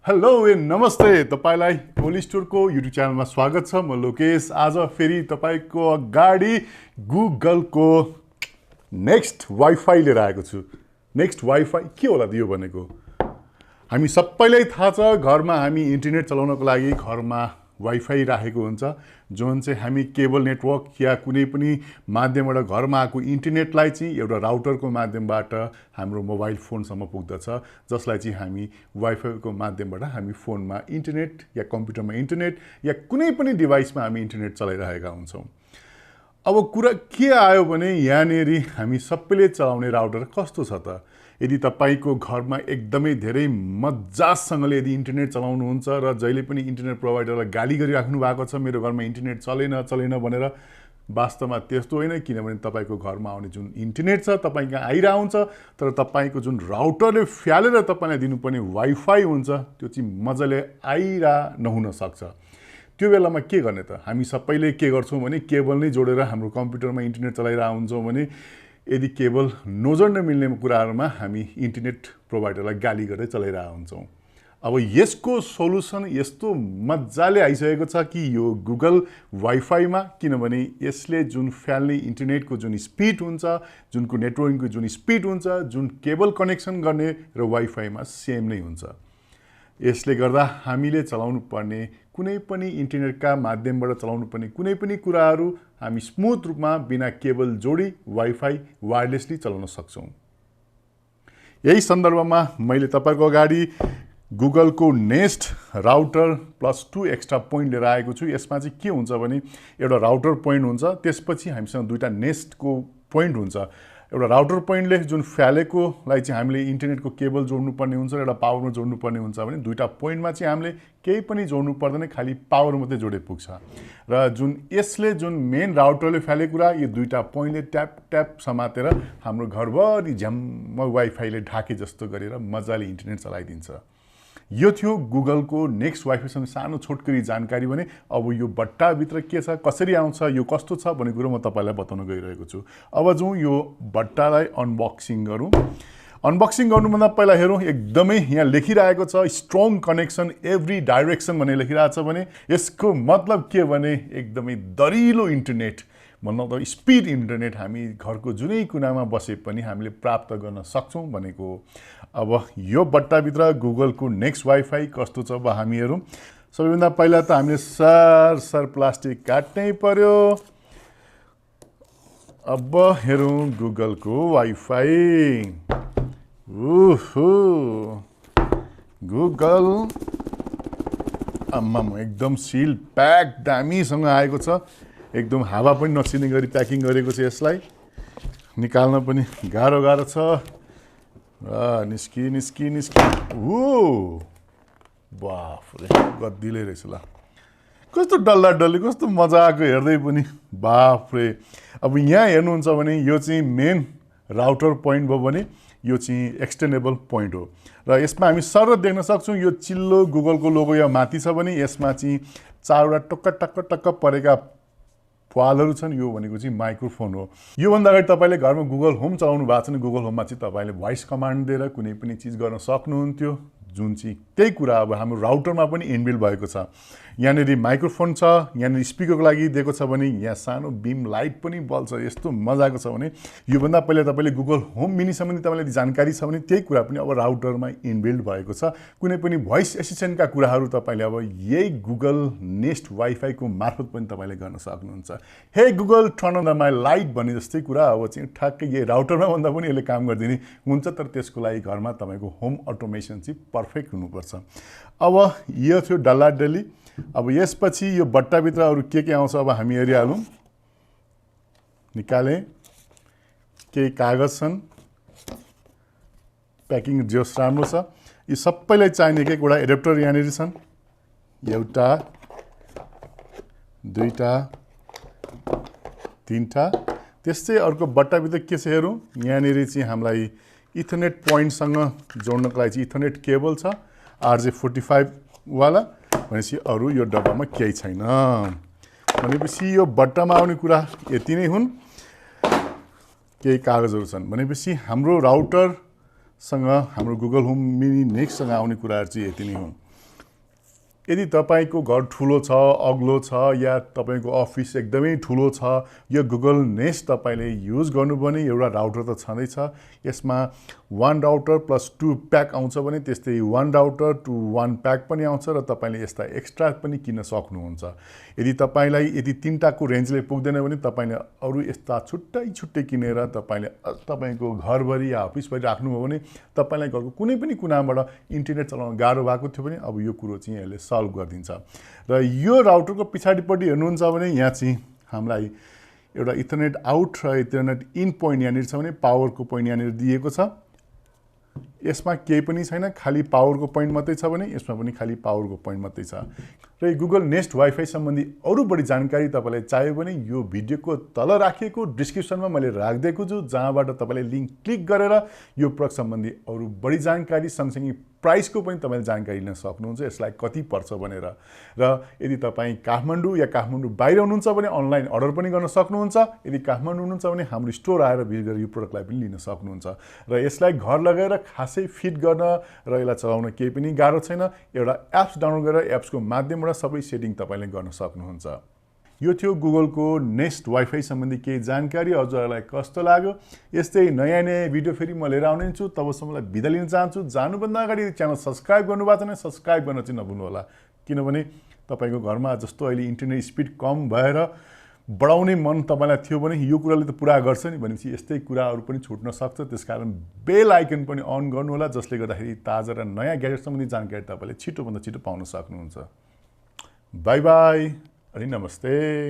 Hello and नमस्ते तपाईलाई ओलिस्टोरको YouTube च्यानलमा स्वागत छ। म लोकेश आज फेरि तपाईको अगाडि गुगलको नेक्स्ट वाइफाई लिएर आएको छु। नेक्स्ट वाइफाई के होला यो भनेको? हामी सबैलाई थाहा छ घरमा हामी इन्टरनेट चलाउनको लागि घरमा वाइफाई राखेको हुन्छ, जुन चाहिँ हामी केबल नेटवर्क या कुनै पनि माध्यमबाट घरमा आएको इन्टरनेटलाई चाहिँ एउटा राउटरको माध्यमबाट हाम्रो मोबाइल फोनसम्म पुग्दछ, जसलाई चाहिँ हामी वाइफाईको माध्यमबाट हामी फोनमा इन्टरनेट या कम्प्युटरमा इन्टरनेट या कुनै पनि डिभाइसमा हामी इन्टरनेट चलाइरहेका हुन्छौँ। अब कुरा के आयो भने यहाँनेरि हामी सबैले चलाउने राउटर कस्तो छ त? यदि तपाईको घरमा एकदमै धेरै मजासँगले यदि इन्टरनेट चलाउनुहुन्छ र जहिले पनि इन्टरनेट प्रोभाइडरलाई गाली गरिराख्नु भएको छ मेरो घरमा इन्टरनेट चलेन भनेर, वास्तवमा त्यस्तो होइन। किनभने तपाईको घरमा आउने जुन इन्टरनेट छ तपाईँ कहाँ आइरहेको हुन्छ, तर तपाईको जुन राउटरले फ्यालेर तपाईँलाई दिनुपर्ने वाइफाई हुन्छ त्यो चाहिँ मजाले नहुन सक्छ। त्यो बेलामा के गर्ने त? हामी सबैले के गर्छौँ भने केबल नै जोडेर हाम्रो कम्प्युटरमा इन्टरनेट चलाइरहेको हुन्छौँ भने यदि केबल नजोड्न मिल्ने कुराहरूमा हामी इन्टरनेट प्रोभाइडरलाई गाली गर्दै चलाइरहेको हुन्छौँ। अब यसको सोलुसन यस्तो मजाले आइसकेको छ कि यो गुगल वाइफाईमा, किनभने यसले जुन फ्याल्ने इन्टरनेटको जुन स्पिड हुन्छ, जुनको नेटवर्किङको जुन स्पिड हुन्छ, जुन केबल कनेक्सन गर्ने र वाइफाईमा सेम नै हुन्छ। यसले गर्दा हामीले चलाउनु पर्ने कुनै पनि इन्टरनेटका माध्यमबाट चलाउनु पर्ने कुनै पनि कुराहरू हामी स्मुथ रूपमा बिना केबल जोडी वाइफाई वायरलेसली चलाउन सक्छौँ। यही सन्दर्भमा मैले तपाईको अगाडि गुगलको नेस्ट राउटर +2 एक्स्ट्रा पोइन्ट लिएर आएको छु। यसमा चाहिँ के हुन्छ भने एउटा राउटर पोइन्ट हुन्छ, त्यसपछि हामीसँग दुईटा नेस्टको पोइन्ट हुन्छ। एउटा राउटर पोइन्टले जुन फ्यालेकोलाई चाहिँ हामीले इन्टरनेटको केबल जोड्नुपर्ने हुन्छ र एउटा पावरमा जोड्नुपर्ने हुन्छ भने दुईटा पोइन्टमा चाहिँ हामीले केही पनि जोड्नु पर्दैन, खालि पावर मात्रै जोडे पुग्छ। र जुन यसले जुन मेन राउटरले फ्यालेको कुरा यो दुईटा पोइन्टले ट्याप ट्याप समातेर हाम्रो घरभरि झ्याम्म वाइफाईले ढाके जस्तो गरेर मजाले इन्टरनेट चलाइदिन्छ। यो थियो गुगलको नेक्स्ट वाइफाईसँग सानो छोटकरी जानकारी भने। अब यो बट्टाभित्र के छ, कसरी आउँछ, यो कस्तो छ भन्ने कुरो म तपाईँलाई बताउन गइरहेको छु। अब जाउँ यो बट्टालाई अनबक्सिङ गरौँ। अनबक्सिङ गर्नुभन्दा पहिला हेरौँ, एकदमै यहाँ लेखिरहेको छ स्ट्रङ कनेक्सन एभ्री डाइरेक्सन भनेर लेखिरहेको छ भने यसको मतलब के भने एकदमै दरिलो इन्टरनेट, मतलब स्पिड इन्टरनेट हामी घरको जुनै कुनामा बसे पनि हामीले प्राप्त गर्न सक्छौँ भनेको हो। अब यो बट्टाभित्र गुगलको नेक्स्ट वाइफाई कस्तो छ अब हामी हेरौँ। सबैभन्दा पहिला त हामीले सर प्लास्टिक काट्नै पर्यो। अब हेरौँ गुगलको वाइफाई। गुगल आम्माम एकदम सिल प्याक दामीसँग आएको छ, एकदम हावा पनि नछिर्ने गरी प्याकिङ गरेको छ। यसलाई निकाल्न पनि गाह्रो छ। निस्की बाफरे गद्दिलै रहेछ ल, कस्तो डल्ला कस्तो मजाको हेर्दै पनि बाफरे। अब यहाँ हेर्नुहुन्छ भने यो चाहिँ मेन राउटर पोइन्ट भयो भने यो चाहिँ एक्सटेन्डेबल पोइन्ट हो र यसमा हामी सरल देख्न सक्छौँ यो चिल्लो गुगलको लोगो यहाँ माथि छ भने यसमा चाहिँ चारवटा टक्क परेका पालहरू छन्। यो भनेको चाहिँ माइक्रोफोन हो। योभन्दा अगाडि तपाईँले घरमा गुगल होम चलाउनु भएको छ भने गुगल होममा चाहिँ तपाईँले भोइस कमान्ड दिएर कुनै पनि चिज गर्न सक्नुहुन्थ्यो, जुन चाहिँ त्यही कुरा अब हाम्रो राउटरमा पनि इनबिल्ट भएको छ। यहाँनिर माइक्रोफोन छ, यहाँनिर स्पिकरको लागि दिएको छ भने यहाँ सानो बिम लाइट पनि बल्छ। यस्तो मजाको छ भने योभन्दा पहिला तपाईँले गुगल होम मिनी सम्बन्धी तपाईँलाई जानकारी छ भने त्यही कुरा पनि अब राउटरमा इनबिल्ट भएको छ। कुनै पनि भोइस एसिस्टेन्टका कुराहरू तपाईँले अब यही गुगल नेक्स्ट वाइफाईको मार्फत पनि तपाईँले गर्न सक्नुहुन्छ। Hey Google turn on my light भन्ने जस्तै कुरा अब चाहिँ ठ्याक्कै यही राउटरमा भन्दा पनि यसले काम गरिदिने हुन्छ, तर त्यसको लागि घरमा तपाईँको होम अटोमेसन चाहिँ पर्फेक्ट हुनुपर्छ। अब यो थियो डल्लाडल्ली। अब यसपछि यो बट्टाभित्र अरू के आउँछ अब हामी हेरिहालौँ। निकालेँ, केही कागज छन्, प्याकिङ जस राम्रो छ। यी सबैलाई चाहिने एकवटा एडेप्टर यहाँनिर छन्, एउटा दुईटा तीनटा। त्यस्तै अर्को बट्टाभित्र के छ हेरौँ। यहाँनिर चाहिँ हामीलाई इथरनेट पोइन्टसँग जोड्नको लागि चाहिँ इथरनेट केबल छ RJ45 वाला। भनेपछि अरू यो डब्बामा केही छैन। भनेपछि यो बट्टामा आउने कुरा यति नै हुन्। केही कागजहरू छन् भनेपछि हाम्रो राउटरसँग हाम्रो गुगल होम मिनी नेक्स्टसँग आउने कुराहरू चाहिँ यति नै हुन्। यदि तपाईको घर ठुलो छ, अग्लो छ या तपाईको अफिस एकदमै ठुलो छ, यो गुगल नेस्ट तपाईले युज गर्नुपर्ने एउटा राउटर त छँदैछ। यसमा 1 राउटर प्लस 2 प्याक आउँछ भने त्यस्तै 1 राउटर टु 1 प्याक पनि आउँछ र तपाईले यस्ता एक्स्ट्रा पनि किन्न सक्नुहुन्छ। यदि तपाईलाई यदि तीनटाको रेन्जले पुग्दैन भने तपाईले अरु यस्ता छुट्टै किनेर तपाईले तपाईको घरभरि या अफिसभरि राख्नुभयो भने तपाईलाई घरको कुनै पनि कुनाबाट इन्टरनेट चलाउन गाह्रो भएको थियो भने अब यो कुरो चाहिँ यसले सल्भ गरिदिन्छ। र यो राउटरको पछाडिपट्टि हेर्नुहुन्छ भने यहाँ चाहिँ हामीलाई एउटा इथरनेट आउट र इथरनेट इन पोइन्ट यहाँनिर छ भने पावरको पोइन्ट यहाँनिर दिएको छ। यसमा केही पनि छैन, खाली पावरको पोइन्ट मात्रै छ भने यसमा पनि खाली पावरको पोइन्ट मात्रै छ। र गुगल नेस्ट वाइफाई सम्बन्धी अरू बढी जानकारी तपाईलाई चाहियो भने यो भिडियोको तल राखिएको डिस्क्रिप्सनमा मैले राखिदिएको छु, जहाँबाट तपाईले लिङ्क क्लिक गरेर यो प्रडक्ट सम्बन्धी अरू बढी जानकारी सँगसँगै प्राइसको पनि तपाईले जानकारी लिन सक्नुहुन्छ, यसलाई कति पर्छ भनेर। र यदि तपाईँ काठमाडौँ या काठमाडौँ बाहिर हुनुहुन्छ भने अनलाइन अर्डर पनि गर्न सक्नुहुन्छ। यदि काठमाडौँ हुनुहुन्छ भने हाम्रो स्टोर आएर भिजिट गरेर यो प्रडक्टलाई पनि लिन सक्नुहुन्छ। र यसलाई घर लगाएर खासै फिट गर्न र यसलाई चलाउन केही पनि गाह्रो छैन। एउटा एप्स डाउनलोड गरेर एप्सको माध्यमबाट सबै सेटिङ तपाईले गर्न सक्नुहुन्छ। यो थियो गुगलको नेस्ट वाइफाई सम्बन्धी केही जानकारी। हजुरहरूलाई कस्तो लाग्यो? यस्तै नयाँ भिडियो फेरि म लिएर आउने छु। तबसम्मलाई बिदा लिन चाहन्छु। जानुभन्दा अगाडि च्यानल सब्स्क्राइब गर्नुभएको छैन सब्स्क्राइब गर्न चाहिँ नभुल्नु होला, किनभने तपाईको घरमा जस्तो अहिले इन्टरनेट स्पिड कम भएर बढाउने मन तपाईलाई थियो भने यो कुराले त पुरा गर्छ नि, भनेपछि यस्तै कुराहरू पनि छुट्न सक्छ। त्यसकारण बेल आइकन पनि अन गर्नु होला, जसले गर्दाखेरि ताजा र नयाँ ग्याजेट सम्बन्धी जानकारी तपाईले छिटोभन्दा छिटो पाउन सक्नुहुन्छ। बाई बाई अनि नमस्ते।